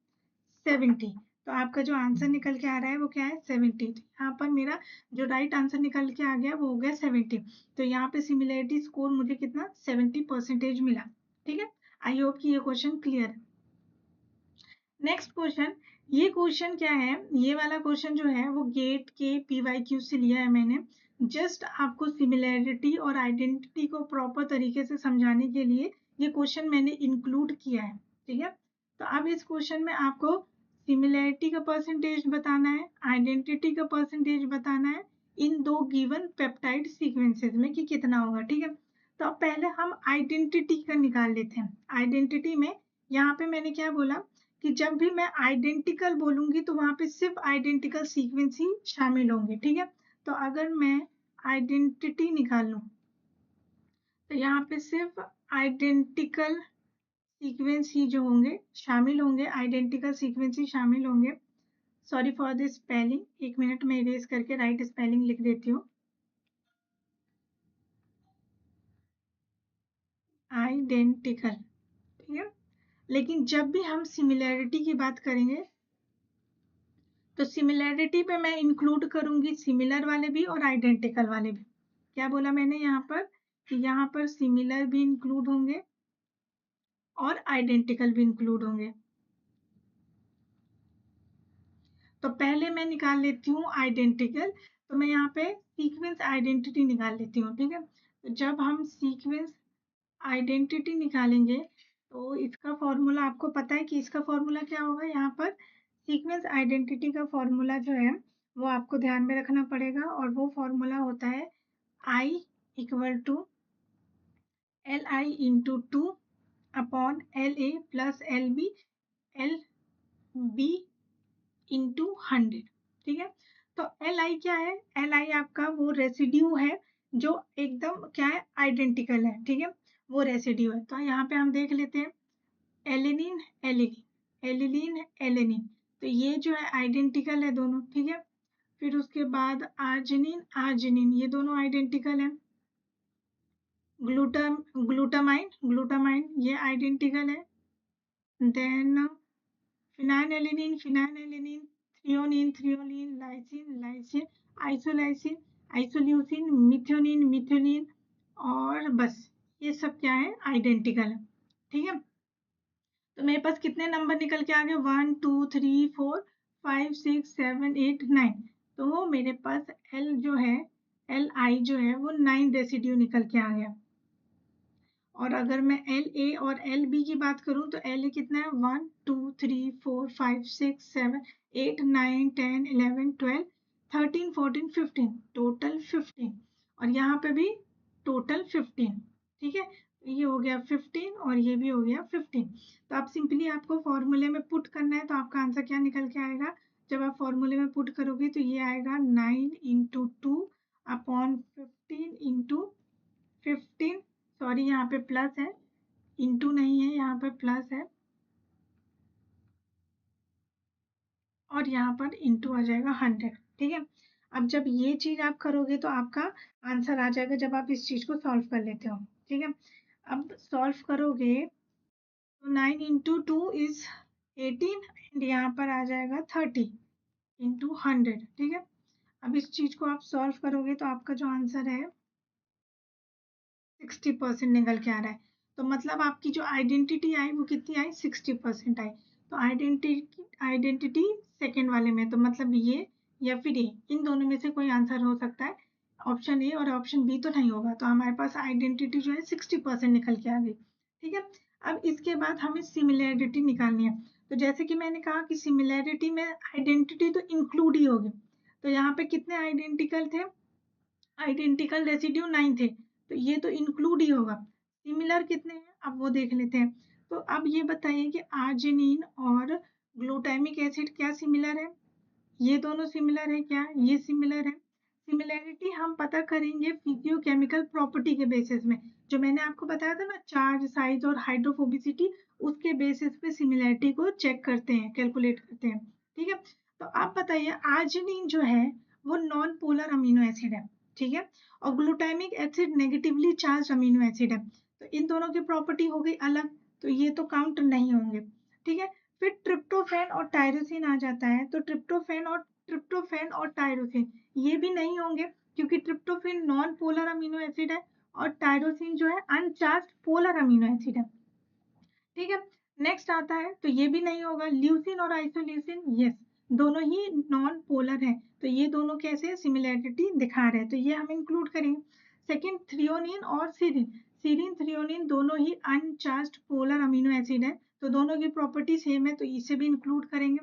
70। तो आपका जो आंसर निकल के आ रहा है वो क्या है 70। तो यहाँ पर मेरा जो राइट आंसर निकल के आ गया वो हो गया 70। तो यहाँ पे सिमिलरिटी स्कोर मुझे कितना 70% मिला। ठीक है, आई होप कि ये क्वेश्चन क्लियर है। नेक्स्ट क्वेश्चन, ये क्वेश्चन क्या है, ये वाला क्वेश्चन जो है वो गेट के PYQ से लिया है मैंने। जस्ट आपको सिमिलैरिटी और आइडेंटिटी को प्रॉपर तरीके से समझाने के लिए ये क्वेश्चन मैंने इंक्लूड किया है। ठीक है, तो अब इस क्वेश्चन में आपको सिमिलैरिटी का परसेंटेज बताना है, आइडेंटिटी का परसेंटेज बताना है इन दो गिवन पेप्टाइड सीक्वेंसेस में कि कितना होगा। ठीक है, तो अब पहले हम आइडेंटिटी का निकाल लेते हैं। आइडेंटिटी में यहाँ पे मैंने क्या बोला कि जब भी मैं आइडेंटिकल बोलूंगी तो वहां पे सिर्फ आइडेंटिकल सीक्वेंस ही शामिल होंगे। ठीक है, तो अगर मैं आइडेंटिटी निकाल लूं तो यहाँ पे सिर्फ आइडेंटिकल सीक्वेंस ही जो होंगे शामिल होंगे, आइडेंटिकल सीक्वेंस ही शामिल होंगे। Sorry for this spelling, 1 minute में इरेज करके राइट स्पेलिंग लिख देती हूँ। आइडेंटिकल, ठीक है। लेकिन जब भी हम सिमिलैरिटी की बात करेंगे तो सिमिलैरिटी पे मैं इंक्लूड करूंगी सिमिलर वाले भी और आइडेंटिकल वाले भी। क्या बोला मैंने यहाँ पर कि यहाँ पर सिमिलर भी इंक्लूड होंगे और आइडेंटिकल भी इंक्लूड होंगे। तो पहले मैं निकाल लेती हूँ आइडेंटिकल। तो मैं यहाँ पे सीक्वेंस आइडेंटिटी निकाल लेती हूँ। ठीक है, तो जब हम सीक्वेंस आइडेंटिटी निकालेंगे तो इसका फॉर्मूला आपको पता है कि इसका फॉर्मूला क्या होगा। यहाँ पर सीक्वेंस आइडेंटिटी का फॉर्मूला जो है वो आपको ध्यान में रखना पड़ेगा और वो फॉर्मूला होता है I equal to LI into 2 upon LA plus LB into 100। ठीक है, तो LI क्या है, LI आपका वो रेसिड्यू है जो एकदम क्या है आइडेंटिकल है। ठीक है, वो रेसिड्यू है। तो यहाँ पे हम देख लेते हैं एलिनिन एलिनिन, एलिलीन एलिनिन, तो ये जो है आइडेंटिकल है दोनों। ठीक है, फिर उसके बाद आर्जिनिन आर्जिनिन, ये दोनों आइडेंटिकल है। ग्लूटामाइन ये आइडेंटिकल है। Then phenylalanine phenylalanine, threonine lysine, isoleucine isoleucine, methionine methionine, और बस ये सब क्या है आइडेंटिकल है। ठीक है, तो मेरे पास कितने नंबर निकल के आ गए 1 2 3 4 5 6 7 8 9। तो मेरे पास एल जो है LI जो है वो 9 रेसिड्यू निकल के आ गया। और अगर मैं LA और LB की बात करूं तो LA कितना है 1 2 3 4 5 6 7 8 9 10 11 12 13 14 15, टोटल 15। और यहाँ पे भी टोटल 15। ठीक है, ये हो गया 15 और ये भी हो गया 15। तो आप सिंपली आपको फॉर्मूले में पुट करना है तो आपका आंसर क्या निकल के आएगा। जब आप फॉर्मूले में पुट करोगे तो ये आएगा 9 इंटू 2 अपॉन 15 इंटू 15, सॉरी यहाँ पे प्लस है, इंटू नहीं है, यहाँ पर प्लस है और यहाँ पर इंटू आ जाएगा 100। ठीक है, अब जब ये चीज आप करोगे तो आपका आंसर आ जाएगा जब आप इस चीज को सॉल्व कर लेते हो। ठीक है, अब सॉल्व करोगे तो 9 इंटू 2 इज 18 एंड यहाँ पर आ जाएगा 30 इंटू 100। ठीक है, अब इस चीज को आप सॉल्व करोगे तो आपका जो आंसर है 60% निकल के आ रहा है। तो मतलब आपकी जो आइडेंटिटी आई वो कितनी आई 60% आई। तो आइडेंटिटी सेकेंड वाले में, तो मतलब ये या फिर ये, इन दोनों में से कोई आंसर हो सकता है। ऑप्शन ए और ऑप्शन बी तो नहीं होगा। तो हमारे पास आइडेंटिटी जो है 60% निकल के आ गई। ठीक है, अब इसके बाद हमें सिमिलैरिटी निकालनी है। तो जैसे कि मैंने कहा कि सिमिलैरिटी में आइडेंटिटी तो इंक्लूड ही होगी। तो यहाँ पे कितने आइडेंटिकल थे, आइडेंटिकल रेसिड्यू 9 थे, तो ये तो इंक्लूड ही होगा। सिमिलर कितने हैं अब वो देख लेते हैं। तो अब ये बताइए कि आर्जिनिन और ग्लूटामिक एसिड क्या सिमिलर है, ये दोनों सिमिलर है क्या, ये सिमिलर है। सिमिलैरिटी हम पता करेंगे फिजियोकेमिकल प्रॉपर्टी के बेसिस में, जो मैंने आपको बताया था ना, चार्ज, साइज और हाइड्रोफोबिसिटी, उसके बेसिस पे सिमिलैरिटी को चेक करते हैं, कैलकुलेट करते हैं। ठीक है, तो आप बताइए, आर्जिनिन जो है वो नॉन पोलर अमीनो एसिड है, ठीक है, और glutamic acid negatively charge amino acid है, तो इन दोनों की प्रॉपर्टी हो गई अलग, तो ये तो काउंट नहीं होंगे। ठीक है, फिर ट्रिप्टोफैन और टायरोसिन आ जाता है, तो ट्रिप्टोफैन और टायरोसिन ये भी नहीं होंगे, क्योंकि tryptophan non polar amino acid है और टायरोसिन जो है अनचार्ज पोलर अमीनो एसिड है। ठीक है, नेक्स्ट आता है, तो ये भी नहीं होगा। ल्यूसिन और आइसोल्यूसिन, यस, दोनों ही नॉन पोलर है, तो ये दोनों कैसे सिमिलैरिटी दिखा रहे हैं, तो ये हम इंक्लूड करेंगे। सेकंड, थ्रियोनिन और सीरिन, थ्रियोनिन दोनों ही अनचार्ज्ड पोलर अमीनो एसिड है, तो दोनों की प्रॉपर्टी सेम है, तो इसे भी इंक्लूड करेंगे।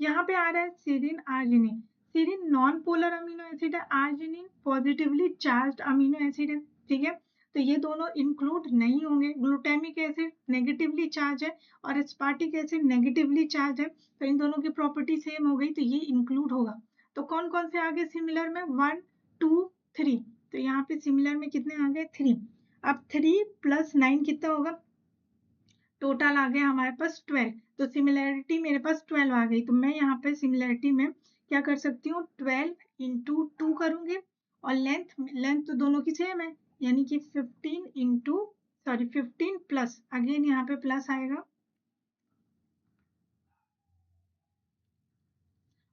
यहाँ पे आ रहा है serine arginine, serine non polar amino acid है, arginine positively charged amino acid है। ठीक है, तो ये दोनों इंक्लूड नहीं होंगे। ग्लूटामिक एसिड नेगेटिवली चार्ज है और एस्पार्टिक एसिड नेगेटिवली चार्ज है, तो इन दोनों की प्रॉपर्टी सेम हो गई, तो ये इंक्लूड होगा। तो कौन कौन से आगे सिमिलर में, 1 2 3, तो यहाँ पे सिमिलर में कितने आ गए, 3। अब 3 + 9 कितना होगा, टोटल आ गया हमारे पास 12, तो सिमिलैरिटी मेरे पास 12 आ गई, तो मैं यहाँ पे सिमिलैरिटी में क्या कर सकती हूँ, 12 × 2 करूंगी, और लेंथ तो दोनों की सेम है, यानी कि 15 प्लस, अगेन यहाँ पे प्लस आएगा,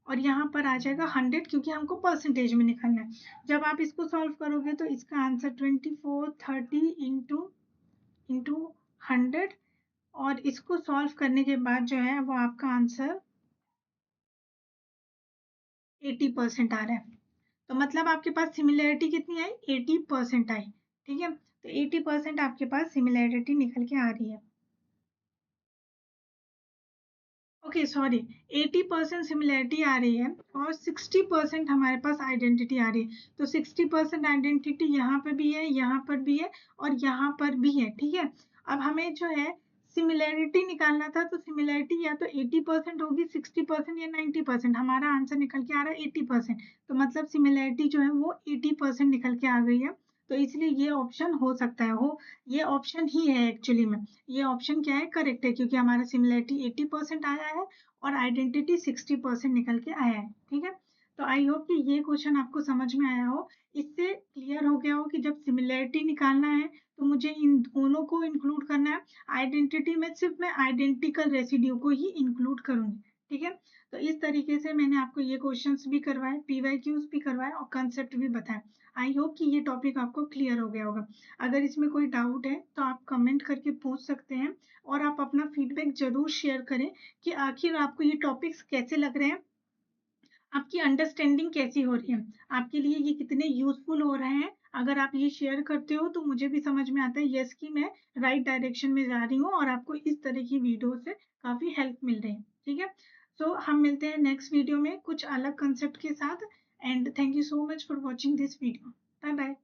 और यहाँ पर आ जाएगा 100, क्योंकि हमको परसेंटेज में निकालना है। जब आप इसको सॉल्व करोगे तो इसका आंसर 2430 इंटू 100, और इसको सॉल्व करने के बाद जो है वो आपका आंसर 80% आ रहा है, तो मतलब आपके पास सिमिलैरिटी कितनी आई, 80% आई। ठीक है, तो 80% आपके पास सिमिलैरिटी निकल के आ रही है। ओके सॉरी, 80% सिमिलैरिटी आ रही है और 60% हमारे पास आइडेंटिटी आ रही है, तो 60% आइडेंटिटी यहाँ पर भी है, यहाँ पर भी है और यहाँ पर भी है। ठीक है, अब हमें जो है सिमिलैरिटी निकालना था, तो सिमिलैरिटी या तो 80% होगी, 60% या 90%, हमारा आंसर निकल के आ रहा है 80%, तो मतलब सिमिलैरिटी जो है वो 80% निकल के आ गई है, तो इसलिए ये ऑप्शन हो सकता है, ये ऑप्शन ही है एक्चुअली में, ये ऑप्शन क्या है, करेक्ट है, क्योंकि हमारा सिमिलैरिटी 80% आया है और आइडेंटिटी 60% निकल के आया है। ठीक है, तो आई होप कि ये क्वेश्चन आपको समझ में आया हो, इससे क्लियर हो गया हो कि जब सिमिलैरिटी निकालना है तो मुझे इन दोनों को इंक्लूड करना है, आइडेंटिटी में सिर्फ मैं आइडेंटिकल रेसिड्यू को ही इंक्लूड करूंगी। ठीक है, तो इस तरीके से मैंने आपको ये क्वेश्चंस भी करवाए, पीवाईक्यूज भी करवाए और कंसेप्ट भी बताए। आई होप कि ये टॉपिक आपको क्लियर हो गया होगा। अगर इसमें कोई डाउट है तो आप कमेंट करके पूछ सकते हैं, और आप अपना फीडबैक जरूर शेयर करें कि आखिर आपको ये टॉपिक्स कैसे लग रहे हैं, आपकी अंडरस्टैंडिंग कैसी हो रही है, आपके लिए ये कितने यूजफुल हो रहे हैं। अगर आप ये शेयर करते हो तो मुझे भी समझ में आता है यस कि मैं राइट डायरेक्शन में जा रही हूँ और आपको इस तरह की वीडियो से काफी हेल्प मिल रही है। ठीक है, सो हम मिलते हैं नेक्स्ट वीडियो में कुछ अलग कंसेप्ट के साथ, and thank you so much for watching this video. Bye bye.